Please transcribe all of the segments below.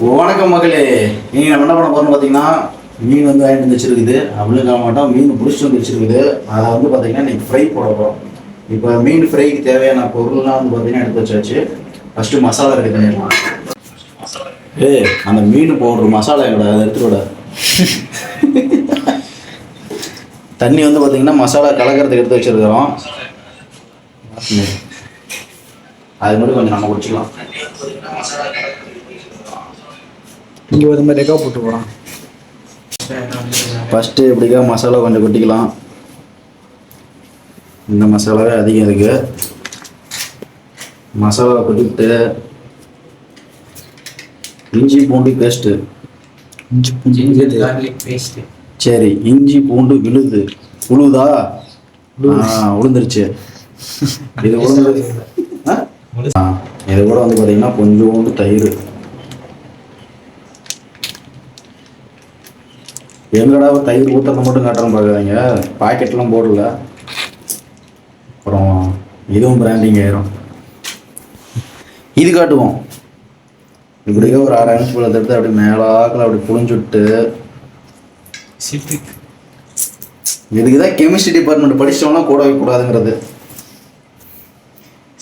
வணக்கம் மக்களே. நீங்கள் நம்ம என்ன பண்ண போகிறோம்னு பார்த்தீங்கன்னா, மீன் வந்து வாங்கிட்டு வந்து வச்சிருக்குது. அப்படின்னு சொல்ல மாட்டோம், மீன் பிடிச்சிட்டு வந்து வச்சிருக்குது. அதை வந்து பார்த்தீங்கன்னா இன்னைக்கு ஃப்ரை போட போகிறோம். இப்போ மீன் ஃப்ரைக்கு தேவையான பொருள்லாம் வந்து பார்த்தீங்கன்னா எடுத்து வச்சாச்சு. ஃபஸ்ட்டு மசாலா ரெடி பண்ணிடலாம். அந்த மீன் போடுற மசாலா எங்கடா, அதை எடுத்துட்டு விட. தண்ணி வந்து பார்த்தீங்கன்னா மசாலா கலக்கிறதுக்கு எடுத்து வச்சிருக்கிறோம். அது மட்டும் கொஞ்சம் நம்ம குடிச்சிக்கலாம். இங்கே ஒரு மாதிரி ரெக்கா போட்டு போகிறான். ஃபஸ்ட்டு இப்படிக்கா மசாலா கொஞ்சம் கொட்டிக்கலாம். இந்த மசாலாவே அதிகம் இருக்குது. மசாலா கொட்டிட்டு இஞ்சி பூண்டு பேஸ்ட்டு. சரி, இஞ்சி பூண்டு உழுதா? உளுந்துருச்சு. இது உளுந்து. இது கூட வந்து பார்த்தீங்கன்னா கொஞ்சோண்டு தயிர். எங்கடா தயிர் ஊற்றுறது மட்டும் காட்டுறோம் பார்க்குறீங்க, பாக்கெட்லாம் போடல. அப்புறம் இதுவும் பிராண்டிங் ஆயிரும். இது காட்டுவோம். இப்படியே ஒரு 6 இன்ச் பழத்தை எடுத்து அப்படி மேலாக்கில் அப்படி புழிஞ்சுட்டு, இதுக்கு தான் கெமிஸ்ட்ரி டிபார்ட்மெண்ட் படிச்சோம்னா கூட வைக்கக்கூடாதுங்கிறது.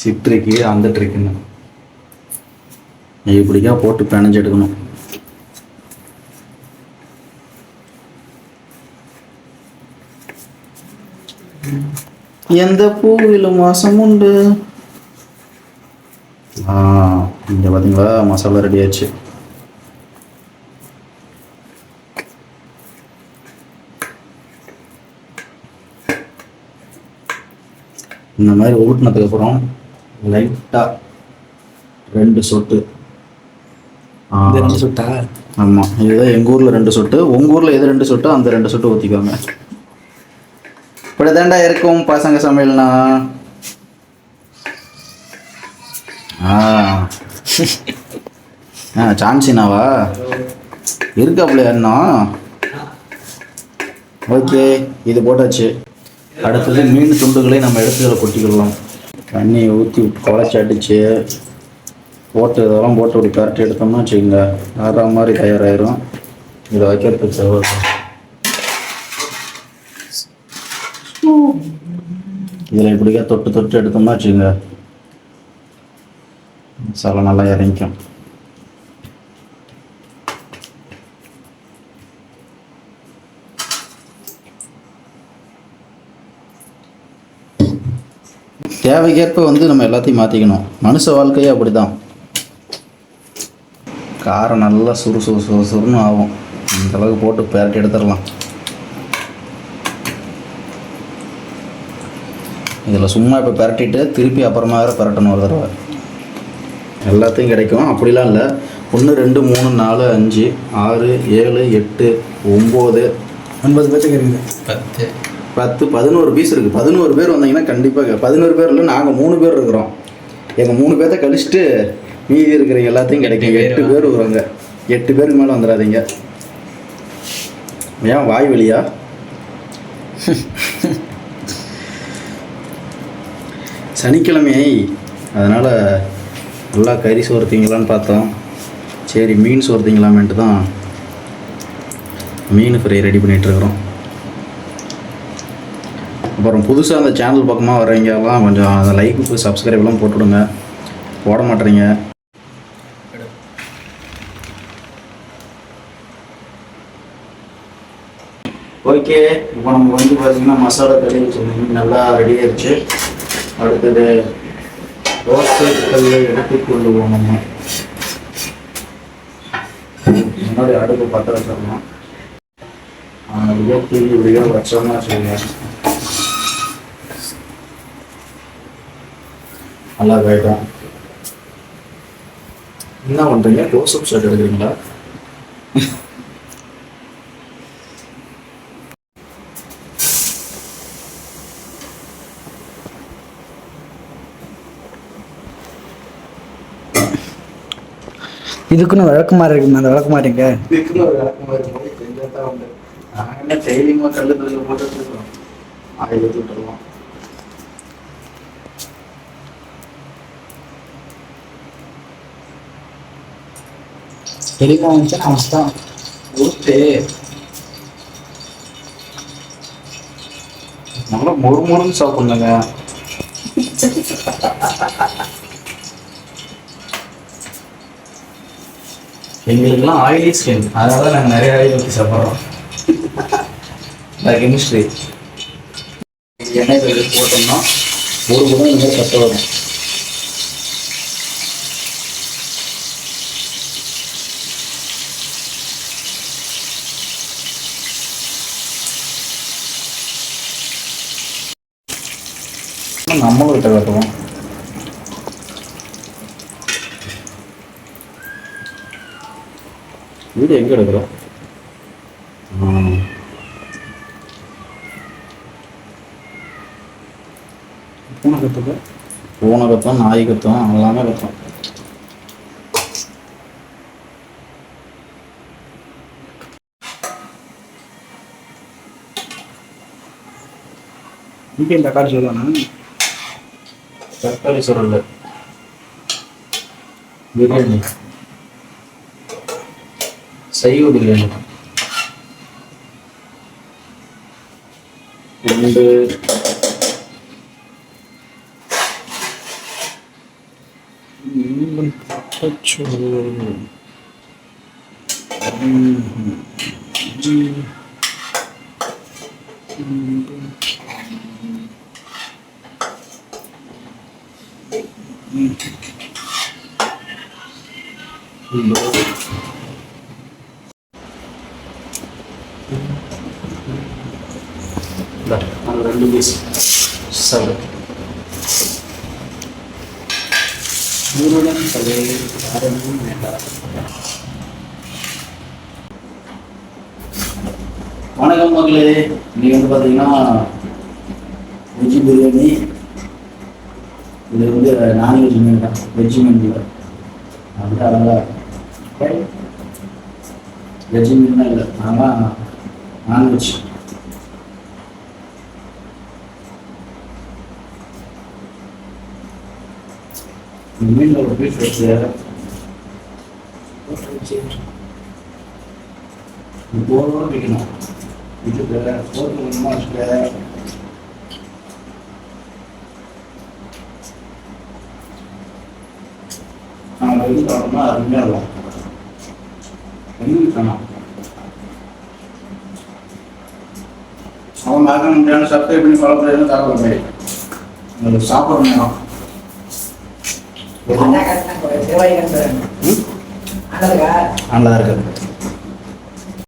சிட்ரிக்கு அந்த ட்ரிக்குன்னு இப்படிக்கா போட்டு பிணைஞ்சு எடுக்கணும். எந்த பூவிலும் வாசம் உண்டு. இங்க பாத்தீங்களா, மசாலா ரெடி ஆச்சு. இந்த மாதிரி ஊட்டினதுக்கு அப்புறம் லைட்டா 2 சொட்டு. 2 சொட்டா? ஆமா, இதுதான் எங்க ஊர்ல 2 சொட்டு. உங்க ஊர்ல எது 2 சொட்டோ அந்த 2 சொட்டு ஊத்திக்கோங்க. இப்படிதாண்டா இருக்கும் பசங்க சமையல்னா. சான்சினாவா இருக்காப்ல என்ன? ஓகே, இது போட்டாச்சு. அடுத்தது மீன் துண்டுகளை நம்ம எடுத்து இதில் கொட்டிக்கலாம். தண்ணியை ஊற்றி குழச்சி அடித்து போட்டு இதெல்லாம் போட்டு ஒரு பரட்டி எடுத்தோம்னா வச்சுக்கோங்க, ஆடுற மாதிரி தயாராகிடும். இதை வைக்கிறதுக்கு தேவை. இதில் இப்படிக்கா தொட்டு தொட்டு எடுத்தோம்னா வச்சுக்கோங்க, மசாலா நல்லா இறங்கிக்கும். தேவைக்கேற்ப வந்து நம்ம எல்லாத்தையும் மாற்றிக்கணும். மனுஷ வாழ்க்கையே அப்படி தான். காரம் நல்லா சுறுன்னு ஆகும். இந்த அளவுக்கு போட்டு பரட்டி எடுத்துடலாம். இதில் சும்மா இப்போ பரட்டிட்டு திருப்பி அப்புறமா வேறு பரட்டணும் ஒரு தடவை. எல்லாத்தையும் கிடைக்கும், அப்படிலாம் இல்லை. 1 2 3 4 5 6 7 8 9 9 பேருக்கு இருக்குது. 10 11 பீஸ் இருக்குது. 11 பேர் வந்தீங்கன்னா கண்டிப்பாக 11 பேர் இல்லை, நாங்கள் 3 பேர் இருக்கிறோம். எங்கள் 3 பேர்த்த கழிச்சிட்டு மீதி இருக்கிற எல்லாத்தையும் கிடைக்கும். 8 பேர் வருவாங்க. 8 பேருக்கு மேலே வந்துடாதீங்க. ஏன் வாய் வலியா? சனிக்கிழமை, அதனால் நல்லா கறி சோறுத்தீங்களான்னு பார்த்தோம். சரி, மீன் சோறுத்தீங்களாமேன்ட்டு தான் மீன் ஃப்ரை ரெடி பண்ணிகிட்ருக்குறோம். அப்புறம் புதுசாக அந்த சேனல் பக்கமாக வர்றவங்கெல்லாம் கொஞ்சம் அந்த லைக்கு சப்ஸ்கிரைப்லாம் போட்டுவிடுங்க. போட மாட்டேறீங்க. ஓகே, இப்போ நம்ம வந்து பார்த்திங்கன்னா மசாலா கறி வச்சு நல்லா ரெடி ஆயிடுச்சு. அடுத்தது தோசை கல்லை எடுத்துக்கொள்ளுவோம். நம்ம முன்னாடி அடுப்பு பற்ற வச்சிடலாம். இப்படியோ வச்சோம்னா செய்யலாம், நல்லா கேட்கும். என்ன பண்ணுறீங்க, க்ளோஸ்அப் ஷாட் எடுக்கிறீங்களா? இதுக்குன்னு விளக்குமாறு இருக்குங்க. அந்த விளக்குமாறுங்க இதுக்குன்னு ஒரு விளக்குமாறு செஞ்சால் தான் உண்டு. நாங்கள் என்ன டெய்லியுமா கல் போட்டுருக்கோம், ஆயில் ஊற்றி விட்டுருவோம். தெளிவாக வந்துச்சுன்னா அவன் தான் ஊத்து நல்லா மொறுமொறுன்னு சாப்பிடுங்க. எங்களுக்கெல்லாம் ஆயிலி ஸ்கின், அதனால தான் நாங்கள் நிறைய ஆயில் ஊற்றி சாப்பிட்றோம். கெமிஸ்ட்ரி எண்ணெய் போட்டோம்னா ஒரு குடம் இந்த மாதிரி சத்த வரும். நம்மளும் கிட்ட காட்டுவோம். வீடு எங்கே எடுக்கிறோம்? பூனை கற்றுக்க, பூனை கத்தம், நாய் கத்தம், எல்லாமே கத்தம். இங்கே இந்த கார்டு சொல்லுவானா தக்காளி சுருள், பிரியாணி, சைவ பிரியாணி, ரெண்டு ரெண்டு பீஸ் சவடு ஊருடன் சதை யாரும் வேண்டாம். வணக்கம் மக்களே, இன்னைக்கு வந்து பார்த்தீங்கன்னா வெஜ்ஜு பிரியாணி. இது வந்து நான்வெஜ் மீன் தான், வெஜ்ஜு மீன் இல்லை. அப்படியே அழகா வெஜ்ஜு மீன் இல்லை, ஆனால் நான்வெஜ். மீன் ஒரு பீஸ் வச்சு போரோட வைக்கணும். வீட்டுக்கு போட்டு கொஞ்சமாக வச்சுக்க. நாங்கள் வெளியே தரோம்னா அருமையாக இருக்கும். வெளியே தரோம் அவன் பார்க்க முடியாது. சப்ஸ்கிரைப் பண்ணி ஃபாலோ பண்ணி தரல போய் உங்களுக்கு சாப்பிட்ற நேரம் நல்லா இருக்கு.